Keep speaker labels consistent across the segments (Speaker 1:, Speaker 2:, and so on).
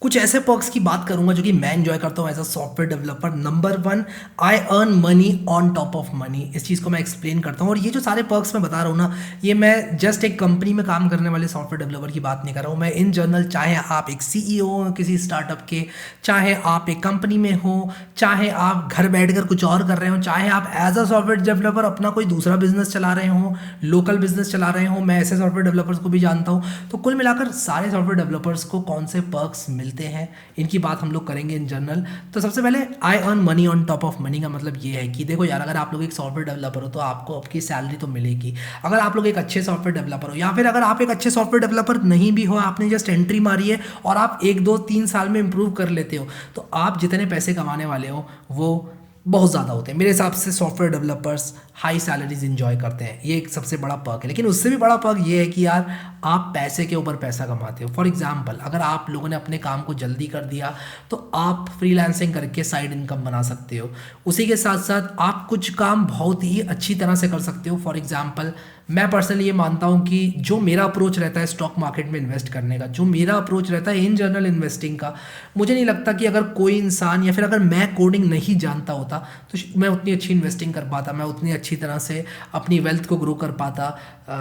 Speaker 1: कुछ ऐसे पर्क्स की बात करूंगा जो कि मैं एंजॉय करता हूँ as a software developer. Number one, I earn money on top of money. इस चीज़ को मैं एक्सप्लेन करता हूँ, और ये जो सारे पर्क्स मैं बता रहा हूँ ना, ये मैं जस्ट एक कंपनी में काम करने वाले सॉफ्टवेयर डेवलपर की बात नहीं कर रहा हूँ। मैं इन जनरल, चाहे आप एक सीईओ हो किसी स्टार्टअप के, चाहे आप एक कंपनी में हो, चाहे आप घर बैठकर कुछ और कर रहे हो, चाहे आप एज अ सॉफ्टवेयर डेवलपर अपना कोई दूसरा बिजनेस चला रहे हो, लोकल बिजनेस चला रहे हो, मैं ऐसे सॉफ्टवेयर डेवलपर्स को भी जानता हूँ। तो कुल मिलाकर सारे सॉफ्टवेयर डेवलपर्स को कौन से पर्क्स मिलते हैं, इनकी बात हम लोग करेंगे इन जनरल। तो सबसे पहले, आई earn money on top of money का मतलब ये है कि देखो यार, अगर आप लोग एक सॉफ्टवेयर डेवलपर हो तो आपको आपकी सैलरी तो मिलेगी। अगर आप लोग एक अच्छे सॉफ्टवेयर डेवलपर हो, या फिर अगर आप एक अच्छे सॉफ्टवेयर डेवलपर नहीं भी हो, आपने जस्ट एंट्री मारी है और आप 1 2 3 साल में इंप्रूव कर लेते हो, तो आप जितने पैसे कमाने वाले हो वो बहुत ज़्यादा होते हैं। मेरे हिसाब से software developers high salaries enjoy करते हैं, ये एक सबसे बड़ा पर्क है। लेकिन उससे भी बड़ा पर्क ये है कि यार, आप पैसे के ऊपर पैसा कमाते हो। फॉर एग्जांपल, अगर आप लोगों ने अपने काम को जल्दी कर दिया तो आप फ्रीलांसिंग करके साइड इनकम बना सकते हो। उसी के साथ साथ आप कुछ काम बहुत ही अच्छी तरह से कर सकते हो। फॉर एग्जांपल, मैं पर्सनली ये मानता हूँ कि जो मेरा अप्रोच रहता है स्टॉक मार्केट में इन्वेस्ट करने का, जो मेरा अप्रोच रहता है इन जनरल इन्वेस्टिंग का, मुझे नहीं लगता कि अगर कोई इंसान, या फिर अगर मैं कोडिंग नहीं जानता होता तो मैं उतनी अच्छी इन्वेस्टिंग कर पाता, मैं उतनी अच्छी तरह से अपनी वेल्थ को ग्रो कर पाता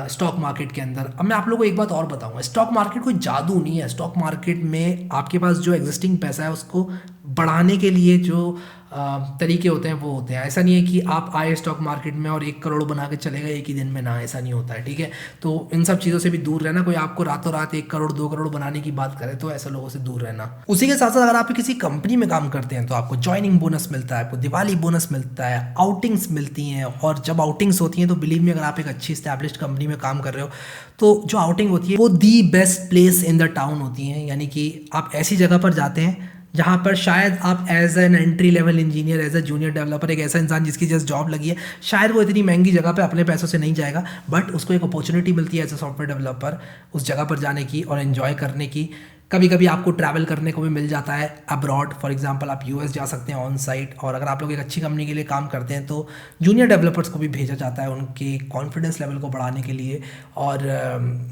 Speaker 1: स्टॉक मार्केट के अंदर। अब मैं आप लोगों को एक बात और बताऊंगा, स्टॉक मार्केट कोई जादू नहीं है। स्टॉक मार्केट में आपके पास जो एग्जिस्टिंग पैसा है उसको बढ़ाने के लिए जो तरीके होते हैं वो होते हैं। ऐसा नहीं है कि आप आए स्टॉक मार्केट में और 1 करोड़ बना के चले गए एक ही दिन में, ना, ऐसा नहीं होता है, ठीक है। तो इन सब चीज़ों से भी दूर रहना। कोई आपको रातों रात 1 करोड़ 2 करोड़ बनाने की बात करे तो ऐसे लोगों से दूर रहना। उसी के साथ साथ, अगर आप किसी कंपनी में काम करते हैं तो आपको ज्वाइनिंग बोनस मिलता है, आपको दिवाली बोनस मिलता है, आउटिंग्स मिलती हैं। और जब आउटिंग्स होती हैं तो बिलीव मी, अगर आप एक अच्छी स्टैब्लिश्ड कंपनी में काम कर रहे हो तो जो आउटिंग होती है वो the best place in the town होती है। यानी कि आप ऐसी जगह पर जाते हैं जहाँ पर शायद आप as an entry level engineer, as a junior developer, एक ऐसा इंसान जिसकी जस्ट जॉब लगी है, शायद वो इतनी महंगी जगह पे अपने पैसों से नहीं जाएगा, बट उसको एक अपॉर्चुनिटी मिलती है एज ए सॉफ्टवेयर डेवलपर उस जगह पर जाने की और एंजॉय करने की। कभी कभी आपको ट्रैवल करने को भी मिल जाता है अब्रॉड। फॉर एग्जांपल, आप यूएस जा सकते हैं ऑन साइट। और अगर आप लोग एक अच्छी कंपनी के लिए काम करते हैं तो जूनियर डेवलपर्स को भी भेजा जाता है उनके कॉन्फिडेंस लेवल को बढ़ाने के लिए। और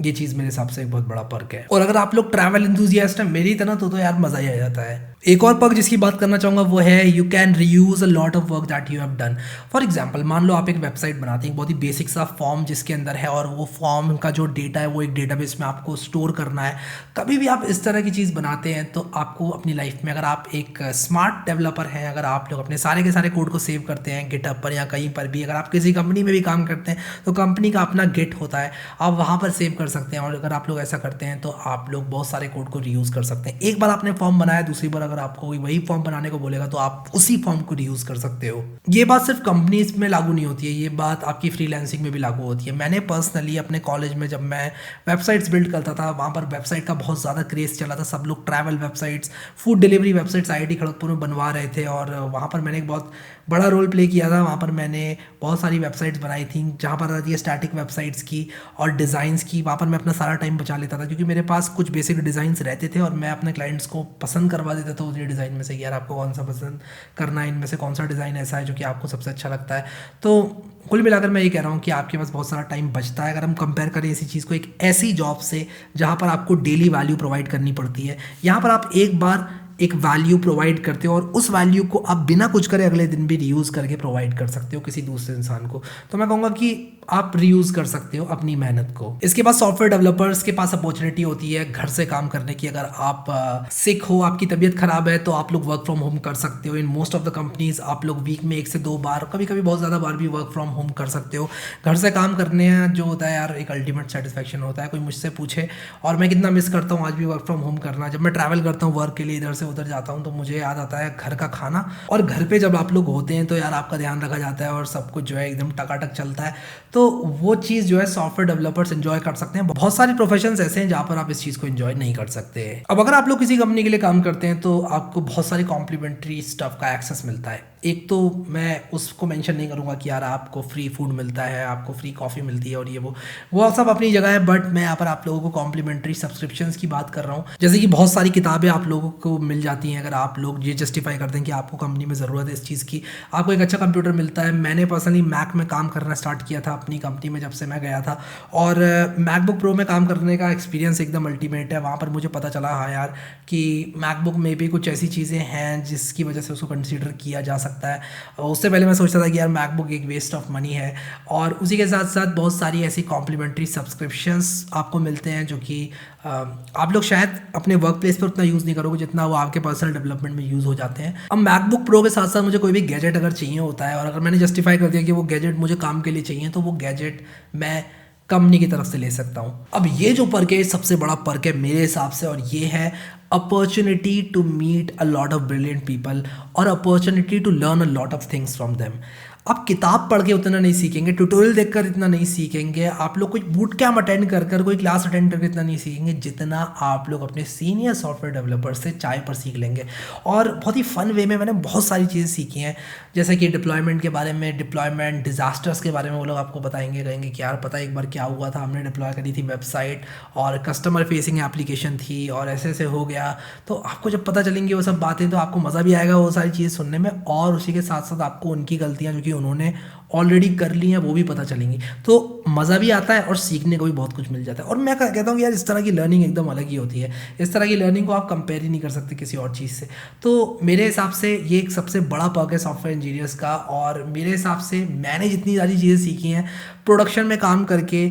Speaker 1: ये चीज़ मेरे हिसाब से एक बहुत बड़ा पर्क है। और अगर आप लोग ट्रैवल इंथुजियास्ट हैं मेरी तरह तो यार मज़ा ही आ जाता है। एक और पर्क जिसकी बात करना चाहूँगा वो है, you can reuse a lot of work that you have done. For example, मान लो आप एक वेबसाइट बनाते हैं, एक बहुत ही बेसिक सा फॉर्म जिसके अंदर है, और वो फॉर्म का जो डेटा है वो एक डेटाबेस में आपको स्टोर करना है। कभी भी आप इस तरह की चीज़ बनाते हैं तो आपको अपनी लाइफ में, अगर आप एक स्मार्ट डेवलपर हैं, अगर आप लोग अपने सारे के सारे कोड को सेव करते हैं गिटहब पर या कहीं पर भी, अगर आप किसी कंपनी में भी काम करते हैं तो कंपनी का अपना गिट होता है, आप वहाँ पर सेव कर सकते हैं। और अगर आप लोग ऐसा करते हैं तो आप लोग बहुत सारे कोड को रीयूज़ कर सकते हैं। एक बार आपने फॉर्म बनाया, दूसरी बार अगर आपको वही फॉर्म बनाने को बोलेगा तो आप उसी फॉर्म को रीयूज कर सकते हो। ये बात सिर्फ कंपनीज में लागू नहीं होती है, ये बात आपकी फ्रीलांसिंग में भी लागू होती है। मैंने पर्सनली अपने कॉलेज में जब मैं वेबसाइट्स बिल्ड करता था, वहाँ पर वेबसाइट का बहुत ज़्यादा क्रेज चला था। सब लोग travel websites, food delivery websites IIT Kharagpur में बनवा रहे थे, और वहाँ पर मैंने एक बहुत बड़ा रोल प्ले किया था। वहाँ पर मैंने बहुत सारी वेबसाइट्स बनाई थी, जहाँ पर रहती है स्टैटिक वेबसाइट्स की और डिज़ाइंस की। वहाँ पर मैं अपना सारा टाइम बचा लेता था, क्योंकि मेरे पास कुछ बेसिक डिज़ाइंस रहते थे और मैं अपने क्लाइंट्स को पसंद करवा देता था उस डिज़ाइन में से, यार आपको कौन सा पसंद करना है, इनमें से कौन सा डिज़ाइन ऐसा है जो कि आपको सबसे अच्छा लगता है। तो कुल मिलाकर मैं ये कह रहा हूँ कि आपके पास बहुत सारा टाइम बचता है अगर हम कंपेयर करें इसी चीज़ को एक ऐसी जॉब से जहाँ पर आपको डेली वैल्यू प्रोवाइड करनी पड़ती है। यहाँ पर आप एक बार एक वैल्यू प्रोवाइड करते हो और उस वैल्यू को आप बिना कुछ करे अगले दिन भी रीयूज़ करके प्रोवाइड कर सकते हो किसी दूसरे इंसान को। तो मैं कहूँगा कि आप रीयूज़ कर सकते हो अपनी मेहनत को। इसके बाद सॉफ्टवेयर डेवलपर्स के पास अपॉर्चुनिटी होती है घर से काम करने की। अगर आप सिक हो, आपकी तबीयत खराब है, तो आप लोग वर्क फ्रॉम होम कर सकते हो। In most of the companies आप लोग वीक में 1 से 2 बार, कभी कभी बहुत ज़्यादा बार भी वर्क फ्रॉम होम कर सकते हो। घर से काम करने जो होता है यार, एक अल्टीमेट सेटिस्फैक्शन होता है। कोई मुझसे पूछे और मैं कितना मिस करता हूँ आज भी वर्क फ्रॉम होम करना। जब मैं ट्रैवल करता हूँ वर्क के लिए, इधर से उधर जाता हूँ, तो मुझे याद आता है घर का खाना। और घर पे जब आप लोग होते हैं तो यार आपका ध्यान रखा जाता है और सब कुछ जो है एकदम टकाटक चलता है। तो वो चीज़ जो है सॉफ्टवेयर डेवलपर्स एंजॉय कर सकते हैं। बहुत सारे प्रोफेशंस ऐसे हैं जहाँ पर आप इस चीज़ को एंजॉय नहीं कर सकते। अब अगर आप लोग किसी कंपनी के लिए काम करते हैं तो आपको बहुत सारी कॉम्प्लीमेंट्री स्टफ का एक्सेस मिलता है। एक तो मैं उसको मेंशन नहीं करूँगा कि यार आपको फ्री फूड मिलता है, आपको फ्री कॉफ़ी मिलती है और ये वो सब अपनी जगह है, बट मैं यहाँ पर आप लोगों को कॉम्प्लीमेंट्री सब्सक्रिप्शंस की बात कर रहा हूँ। जैसे कि बहुत सारी किताबें आप लोगों को मिल जाती हैं अगर आप लोग ये जस्टिफाई करते हैं कि आपको कंपनी में ज़रूरत है इस चीज़ की, आपको एक अच्छा कंप्यूटर मिलता है। मैंने पर्सनली मैक में काम करना स्टार्ट किया था अपनी कंपनी में जब से मैं गया था, और मैकबुक प्रो में काम करने का एक्सपीरियंस एकदम अल्टीमेट है। वहाँ पर मुझे पता चला हाँ यार कि मैकबुक में भी कुछ ऐसी चीज़ें हैं जिसकी वजह से उसको कंसिडर किया जा सकता है। उससे पहले मैं सोचता था कि यार मैकबुक एक वेस्ट ऑफ मनी है, और उसी के साथ साथ बहुत सारी ऐसी कॉम्प्लीमेंट्री सब्सक्रिप्शंस आपको मिलते हैं जो कि आप लोग शायद अपने वर्क प्लेस पर उतना यूज़ नहीं करोगे जितना वो आपके पर्सनल डेवलपमेंट में यूज़ हो जाते हैं। अब मैकबुक प्रो के साथ साथ मुझे कोई भी गैजेट अगर चाहिए होता है, और अगर मैंने जस्टिफाई कर दिया कि वो गैजेट मुझे काम के लिए चाहिए, तो वो गैजेट मैं कंपनी की तरफ से ले सकता हूँ। अब ये जो पर्क है सबसे बड़ा पर्क है मेरे हिसाब से, और ये है opportunity to meet a lot of brilliant people और opportunity to learn a lot of things from them. आप किताब पढ़ के उतना नहीं सीखेंगे, ट्यूटोरियल देखकर इतना नहीं सीखेंगे, आप लोग कोई बूट कैम्प अटेंड कर कोई क्लास अटेंड करके इतना नहीं सीखेंगे जितना आप लोग अपने सीनियर सॉफ्टवेयर डेवलपर से चाय पर सीख लेंगे। और बहुत ही फन वे में मैंने बहुत सारी चीज़ें सीखी हैं, जैसे कि डिप्लॉयमेंट के बारे में, डिप्लॉयमेंट डिजास्टर्स के बारे में वो लोग आपको बताएंगे, कहेंगे कि यार पता है एक बार क्या हुआ था, हमने डिप्लॉय करी थी वेबसाइट और कस्टमर फेसिंग एप्लीकेशन थी और ऐसे ऐसे हो गया। तो आपको जब पता चलेंगी वो सब बातें तो आपको मज़ा भी आएगा वो सारी चीज़ें सुनने में, और उसी के साथ साथ आपको उनकी गलतियाँ जो कि उन्होंने ऑलरेडी कर ली हैं वो भी पता चलेंगी। तो मज़ा भी आता है और सीखने को भी बहुत कुछ मिल जाता है। और मैं कहता हूँ कि यार इस तरह की लर्निंग एकदम अलग ही होती है, इस तरह की लर्निंग को आप कंपेयर ही नहीं कर सकते किसी और चीज़ से। तो मेरे हिसाब से ये एक सबसे बड़ा पर्क है सॉफ्टवेयर इंजीनियर्स का, और मेरे हिसाब से मैंने जितनी सारी चीज़ें सीखी हैं प्रोडक्शन में काम करके,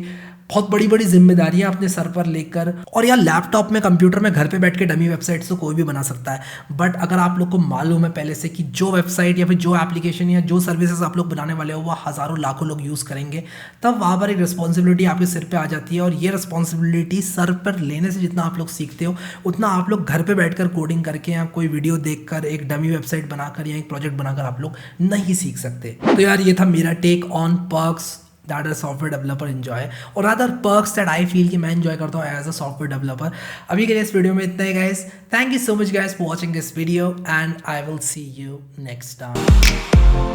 Speaker 1: बहुत बड़ी बड़ी जिम्मेदारियां अपने सर पर लेकर, और यार लैपटॉप में कंप्यूटर में घर पे बैठ के डमी वेबसाइट्स तो कोई भी बना सकता है, बट अगर आप लोग को मालूम है पहले से कि जो वेबसाइट या फिर जो एप्लीकेशन या जो सर्विसेज आप लोग बनाने वाले हो वो हज़ारों लाखों लोग यूज़ करेंगे, तब वहाँ पर एक रिस्पॉन्सिबिलिटी आपके सिर पे आ जाती है। और ये रिस्पॉन्सिबिलिटी सर पर लेने से जितना आप लोग सीखते हो उतना आप लोग घर पर बैठ कर कोडिंग करके या कोई वीडियो देख कर एक डमी वेबसाइट बनाकर या एक प्रोजेक्ट बनाकर आप लोग नहीं सीख सकते। तो यार ये था मेरा take on perks that a software developer enjoy, or rather perks that I feel कि मैं enjoy करता हूँ as a software developer। अभी के लिए इस वीडियो में इतना ही guys, thank you so much guys for watching this video and I will see you next time।